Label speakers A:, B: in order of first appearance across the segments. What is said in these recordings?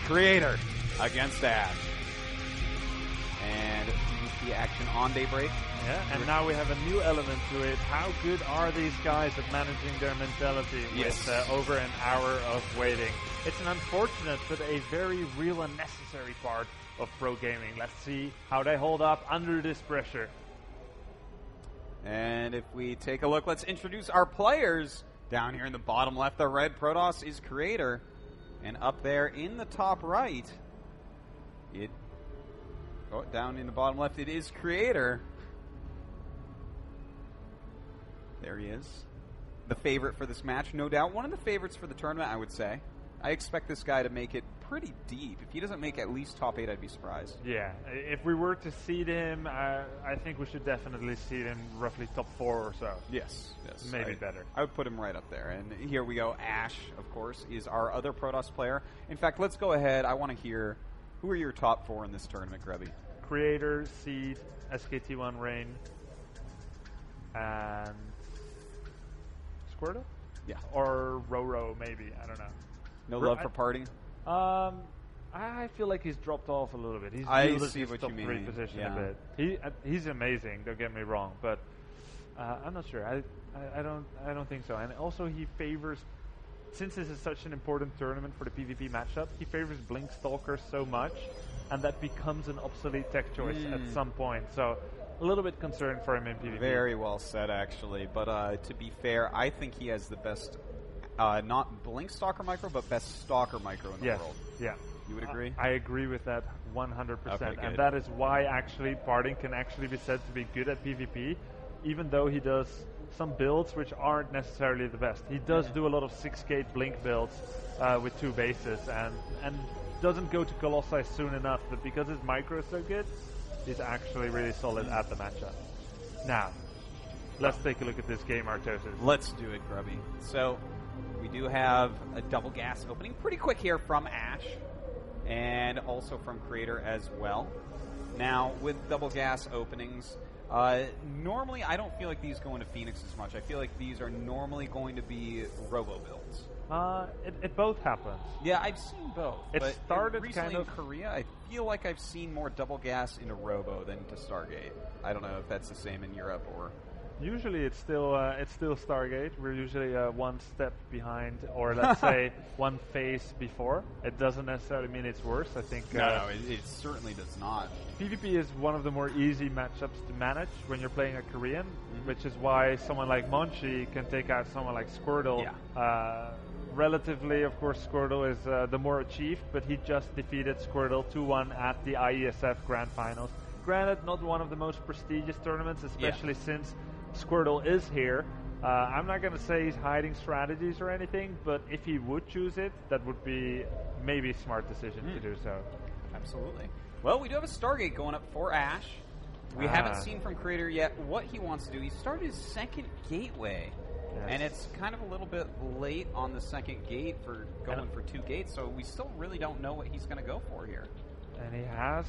A: Creator against Ash. And the action on Daybreak.
B: Yeah, and now we have a new element to it. How good are these guys at managing their mentality with over an hour of waiting? It's an unfortunate but a very real and necessary part of pro gaming. Let's see how they hold up under this pressure.
A: And if we take a look, let's introduce our players. Down here in the bottom left, the red Protoss is Creator. And up there in the top right, down in the bottom left, it is Creator. There he is. The favorite for this match, no doubt. One of the favorites for the tournament, I would say. I expect this guy to make it pretty deep. If he doesn't make at least top 8, I'd be surprised.
B: Yeah, if we were to seed him, I think we should definitely seed him roughly top 4 or so.
A: Yes.
B: Maybe better.
A: I would put him right up there. And here we go. Ash, of course, is our other Protoss player. In fact, let's go ahead. I want to hear, who are your top 4 in this tournament, Grubby?
B: Creator, Seed, SKT1 Rain, and Squirtle?
A: Yeah.
B: Or Roro, maybe. I don't know.
A: No love for party?
B: I feel like he's dropped off a little bit. He's
A: I see what you mean.
B: Top 3 position a bit. He's amazing. Don't get me wrong, but I'm not sure. I don't think so. And also he favors, since this is such an important tournament for the PvP matchup, he favors Blink Stalkers so much, and that becomes an obsolete tech choice at some point. So a little bit concerned for him in PvP.
A: Very well said, actually. But to be fair, I think he has the best. Not Blink Stalker micro, but best Stalker micro in the world.
B: Yeah.
A: You would agree?
B: I agree with that 100%.
A: Okay,
B: and that is why actually Parting can actually be said to be good at PvP, even though he does some builds which aren't necessarily the best. He does do a lot of 6-gate Blink builds with 2 bases and doesn't go to Colossi soon enough, but because his micro is so good, he's actually really solid at the matchup. Now, let's take a look at this game, Artosis.
A: Let's do it, Grubby. So, we do have a double gas opening pretty quick here from Ash, and also from Creator as well. Now, with double gas openings, normally I don't feel like these go into Phoenix as much. I feel like these are normally going to be Robo builds.
B: It both happens.
A: Yeah, I've seen both.
B: It started
A: recently
B: kind of
A: in Korea. I feel like I've seen more double gas into Robo than to Stargate. I don't know if that's the same in Europe or.
B: Usually it's still Stargate. We're usually one step behind, or let's say one phase before. It doesn't necessarily mean it's worse. I think
A: no, it certainly does not.
B: PvP is one of the more easy matchups to manage when you're playing a Korean, which is why someone like Monchi can take out someone like Squirtle.
A: Yeah.
B: Relatively, of course, Squirtle is the more achieved, but he just defeated Squirtle 2-1 at the IESF Grand Finals. Granted, not one of the most prestigious tournaments, especially since Squirtle is here. I'm not going to say he's hiding strategies or anything, but if he would choose it, that would be maybe a smart decision to do so.
A: Absolutely. Well, we do have a Stargate going up for Ash. We haven't seen from Creator yet what he wants to do. He started his second gateway, and it's kind of a little bit late on the second gate for going for 2 gates, so we still really don't know what he's going to go for here.
B: And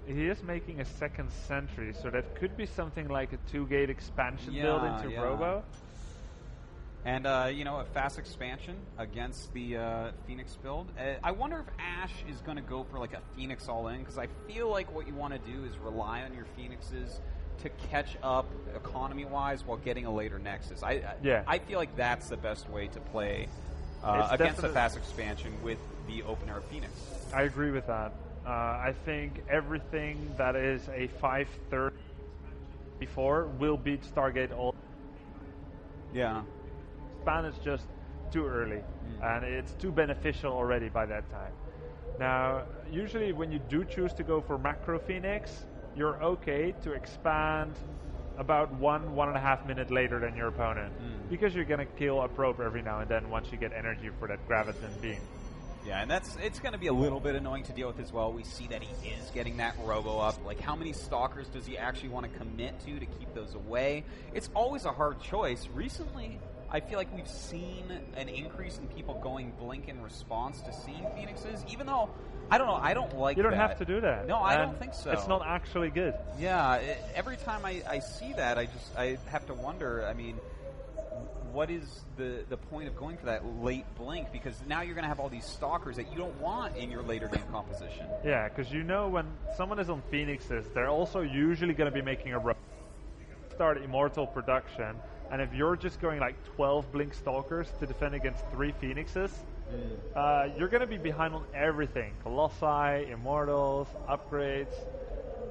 B: he is making a second sentry, so that could be something like a 2-gate expansion build into Robo.
A: And, a fast expansion against the Phoenix build. I wonder if Ash is going to go for like a Phoenix all-in, because I feel like what you want to do is rely on your Phoenixes to catch up economy-wise while getting a later Nexus. I feel like that's the best way to play against a fast expansion with the open air Phoenix.
B: I agree with that. I think everything that is a 5/3 before will beat Stargate all.
A: Yeah.
B: Span is just too early, and it's too beneficial already by that time. Now, usually when you do choose to go for Macro Phoenix, you're okay to expand about 1.5 minutes later than your opponent, because you're going to kill a probe every now and then once you get energy for that Graviton beam.
A: Yeah, and it's going to be a little bit annoying to deal with as well. We see that he is getting that Robo up. Like, how many Stalkers does he actually want to commit to keep those away? It's always a hard choice. Recently, I feel like we've seen an increase in people going Blink in response to seeing Phoenixes, even though, I don't know, I don't like that.
B: You don't have to do that.
A: No, I don't think so.
B: It's not actually good.
A: Yeah, every time I see that, I have to wonder, I mean, what is the point of going for that late blink? Because now you're going to have all these stalkers that you don't want in your later game composition.
B: Yeah, because you know when someone is on Phoenixes, they're also usually going to be making a run. Start Immortal production, and if you're just going like 12 Blink Stalkers to defend against 3 Phoenixes, you're going to be behind on everything. Colossi, Immortals, upgrades.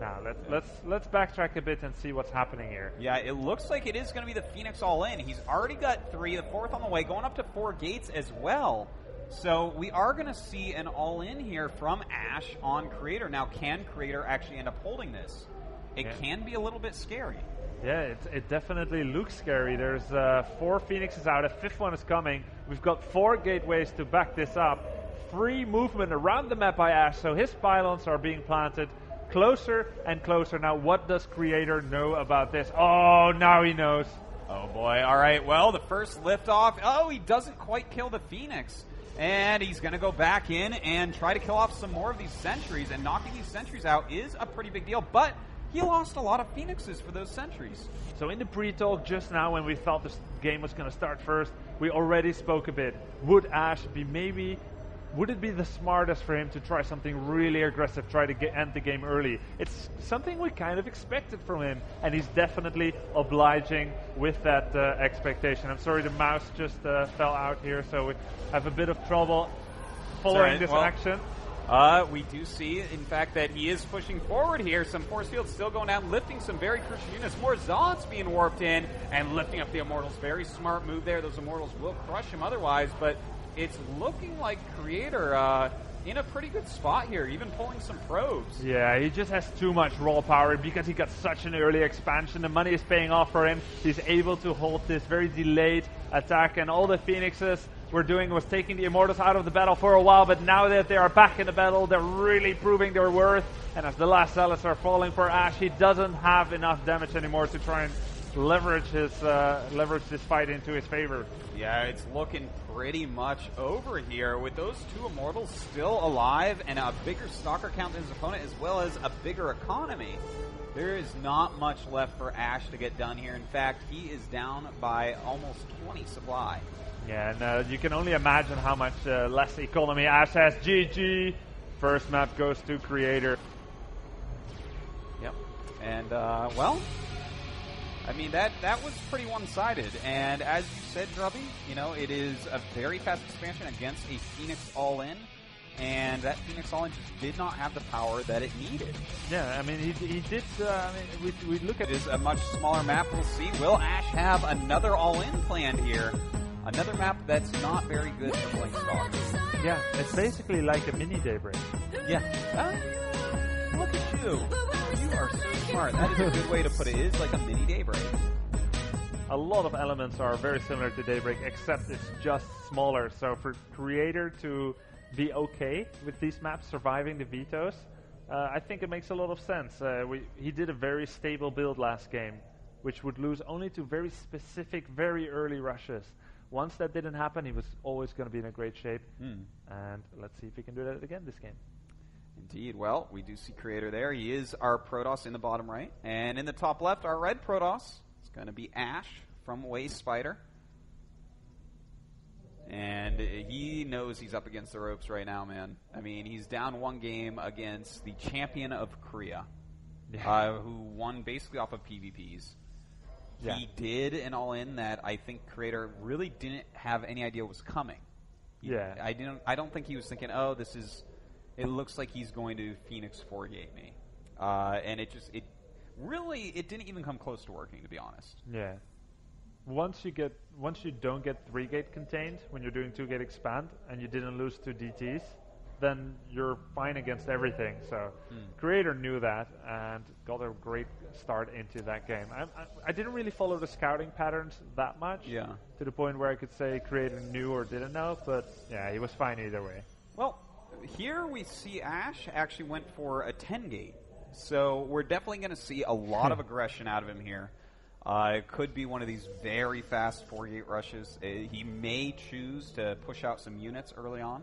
B: Now, let's backtrack a bit and see what's happening here.
A: Yeah, it looks like it is going to be the Phoenix all-in. He's already got 3, the 4th on the way, going up to 4 gates as well. So we are going to see an all-in here from Ash on Creator. Now, can Creator actually end up holding this? It can be a little bit scary.
B: Yeah, it definitely looks scary. There's 4 Phoenixes out, a 5th one is coming. We've got 4 gateways to back this up. Free movement around the map by Ash, so his pylons are being planted closer and closer. Now, what does Creator know about this? Oh, now he knows.
A: Oh, boy. All right, well, the first liftoff. Oh, he doesn't quite kill the Phoenix. And he's going to go back in and try to kill off some more of these sentries. And knocking these sentries out is a pretty big deal. But he lost a lot of Phoenixes for those sentries.
B: So in the pre-talk just now, when we thought this game was going to start first, we already spoke a bit. Would Ash would it be the smartest for him to try something really aggressive, try to end the game early? It's something we kind of expected from him, and he's definitely obliging with that expectation. I'm sorry, the mouse just fell out here, so we have a bit of trouble following this action.
A: We do see, in fact, that he is pushing forward here. Some force fields still going down, lifting some very crucial units. More Zods being warped in and lifting up the Immortals. Very smart move there. Those Immortals will crush him otherwise, but it's looking like Creator in a pretty good spot here, even pulling some probes.
B: Yeah, he just has too much raw power because he got such an early expansion. The money is paying off for him. He's able to hold this very delayed attack, and all the Phoenixes were doing was taking the Immortals out of the battle for a while, but now that they are back in the battle, they're really proving their worth. And as the last zealots are falling for Ash, he doesn't have enough damage anymore to try and leverage this fight into his favor.
A: Yeah, it's looking pretty much over here with those 2 Immortals still alive and a bigger stalker count than his opponent, as well as a bigger economy. There is not much left for Ash to get done here. In fact, he is down by almost 20 supply.
B: Yeah, and you can only imagine how much less economy Ash has. GG. First map goes to Creator.
A: Yep. And, well, I mean, that was pretty one-sided. And as you said, Drubby, you know, it is a very fast expansion against a Phoenix all-in. And that Phoenix all-in just did not have the power that it needed.
B: Yeah, I mean, he did, we look at
A: it. It is a much smaller map. We'll see. Will Ash have another all-in planned here? Another map that's not very good for Blink Stalkers.
B: Yeah, it's basically like a mini Daybreak.
A: Yeah. Look at you. You are so smart. That is a good way to put it. It is like a mini Daybreak.
B: A lot of elements are very similar to Daybreak, except it's just smaller. So for Creator to be okay with these maps surviving the vetoes, I think it makes a lot of sense. He did a very stable build last game, which would lose only to very specific, very early rushes. Once that didn't happen, he was always going to be in a great shape. And let's see if he can do that again this game.
A: Indeed. Well, we do see Creator there. He is our Protoss in the bottom right. And in the top left, our red Protoss is going to be Ash from Waste Spider. And he knows he's up against the ropes right now, man. I mean, he's down 1 game against the champion of Korea, who won basically off of PvPs. Yeah. He did an all-in that I think Creator really didn't have any idea was coming. I don't think he was thinking, oh, it looks like he's going to Phoenix 4-gate me. And it didn't even come close to working, to be honest.
B: Yeah. Once you don't get 3-gate contained when you're doing 2-gate expand and you didn't lose to DTs, then you're fine against everything. So Creator knew that and got a great start into that game. I didn't really follow the scouting patterns that much, to the point where I could say Creator knew or didn't know, but yeah, he was fine either way.
A: Well, here we see Ash actually went for a 10-gate, so we're definitely going to see a lot of aggression out of him here. It could be one of these very fast 4-gate rushes. He may choose to push out some units early on.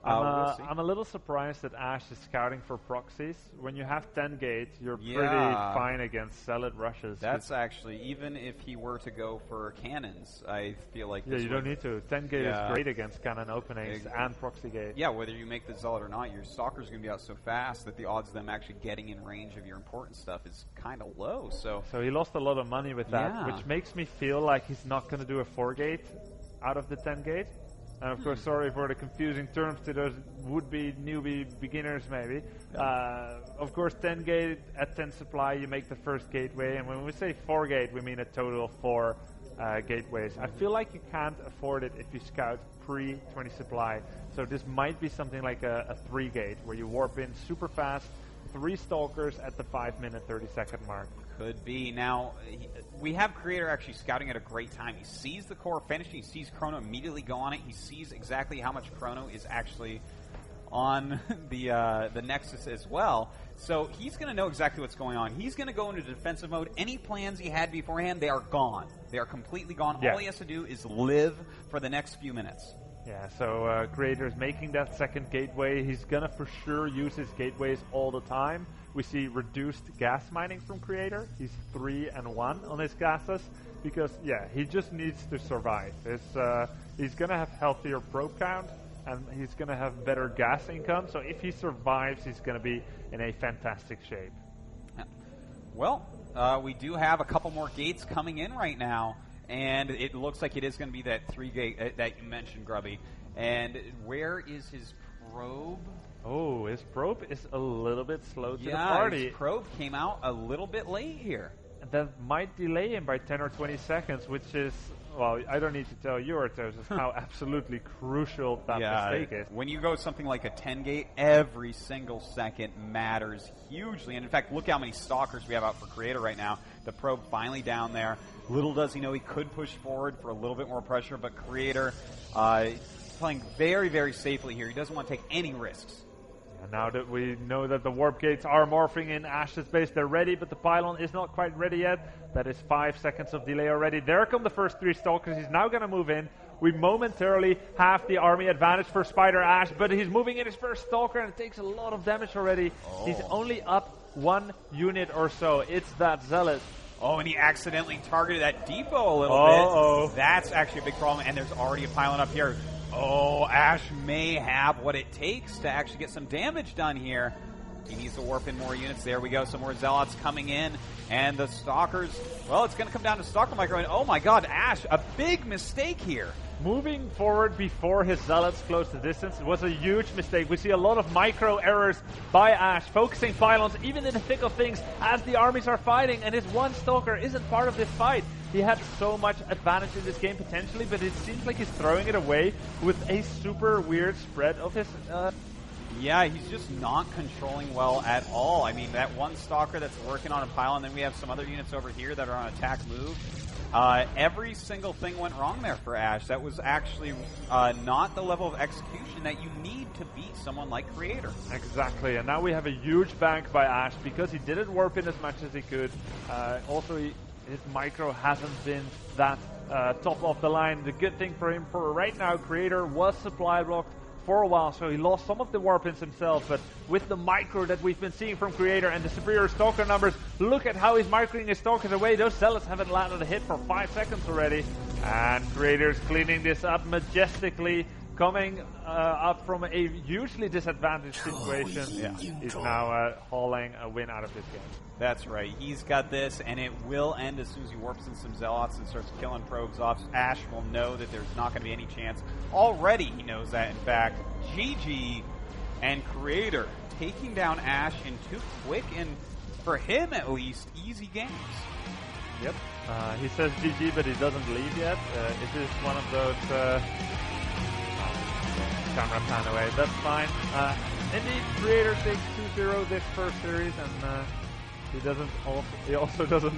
B: I'm a little surprised that Ash is scouting for proxies. When you have 10 gate, you're pretty fine against Zealot rushes.
A: That's actually, even if he were to go for cannons, I feel like...
B: Yeah, you don't need to. 10 gate is great against cannon openings and proxy gate.
A: Yeah, whether you make the Zealot or not, your Stalker's going to be out so fast that the odds of them actually getting in range of your important stuff is kind of low. So
B: he lost a lot of money with that, which makes me feel like he's not going to do a 4 gate out of the 10 gate. And of course, sorry for the confusing terms to those would-be newbie beginners, maybe. Of course, 10 gate at 10 supply, you make the first gateway. And when we say 4 gate, we mean a total of 4 gateways. I feel like you can't afford it if you scout pre-20 supply. So this might be something like a 3 gate, where you warp in super fast, 3 Stalkers at the 5-minute, 30-second mark.
A: Could be. Now, we have Creator actually scouting at a great time. He sees the core finishing, he sees Chrono immediately go on it, he sees exactly how much Chrono is actually on the Nexus as well. So he's going to know exactly what's going on. He's going to go into defensive mode. Any plans he had beforehand, they are gone. They are completely gone. All he has to do is live for the next few minutes.
B: Yeah, so Creator's making that second gateway. He's going to for sure use his gateways all the time. We see reduced gas mining from Creator. He's 3 and 1 on his gases because, he just needs to survive. He's going to have healthier probe count and he's going to have better gas income. So if he survives, he's going to be in a fantastic shape.
A: Yeah. Well, we do have a couple more gates coming in right now. And it looks like it is going to be that 3 gate that you mentioned, Grubby. And where is his probe?
B: Oh, his probe is a little bit slow to the party.
A: His probe came out a little bit late here.
B: And that might delay him by 10 or 20 seconds, which is, well, I don't need to tell you, Artos, how absolutely crucial that mistake is.
A: When you go something like a 10 gate, every single second matters hugely. And in fact, look how many Stalkers we have out for Creator right now. The probe finally down there. Little does he know he could push forward for a little bit more pressure, but Creator playing very, very safely here. He doesn't want to take any risks.
B: And now that we know that the warp gates are morphing in Ash's base, they're ready, but the pylon is not quite ready yet. That is 5 seconds of delay already. There come the first 3 Stalkers. He's now going to move in. We momentarily have the army advantage for Spider.Ash, but he's moving in his first Stalker, and it takes a lot of damage already. He's only up 1 unit or so. It's that Zealot.
A: Oh, and he accidentally targeted that depot a little bit. That's actually a big problem, and there's already a pylon up here. Oh, Ash may have what it takes to actually get some damage done here. He needs to warp in more units. There we go. Some more Zealots coming in. And the Stalkers, well, it's going to come down to Stalker Micro. And oh my god, Ash, a big mistake here.
B: Moving forward before his Zealots close the distance was a huge mistake. We see a lot of micro errors by Ash, focusing pylons even in the thick of things as the armies are fighting, and his one Stalker isn't part of this fight. He had so much advantage in this game potentially, but it seems like he's throwing it away with a super weird spread of his...
A: Yeah, he's just not controlling well at all. I mean, that one Stalker that's working on a pylon, then we have some other units over here that are on attack move. Every single thing went wrong there for Ash. That was actually not the level of execution that you need to beat someone like Creator.
B: Exactly, and now we have a huge bank by Ash because he didn't warp in as much as he could. Also, his micro hasn't been that top of the line. The good thing for him for right now, Creator was supply blocked for a while, so he lost some of the warp-ins himself, but with the micro that we've been seeing from Creator and the superior Stalker numbers, look at how he's microing his Stalkers away. Those Zealots haven't landed a hit for 5 seconds already, and Creator's cleaning this up majestically, coming up from a hugely disadvantaged situation. Yeah, he's now hauling a win out of this game.
A: That's right. He's got this, and it will end as soon as he warps in some Zealots and starts killing probes off. Ash will know that there's not going to be any chance. Already he knows that, in fact. GG and Creator taking down Ash in 2 quick and, for him at least, easy games.
B: Yep. He says GG, but he doesn't leave yet. It is one of those... camera pan away. That's fine. Indeed, Creator takes 2-0 this first series, and he also doesn't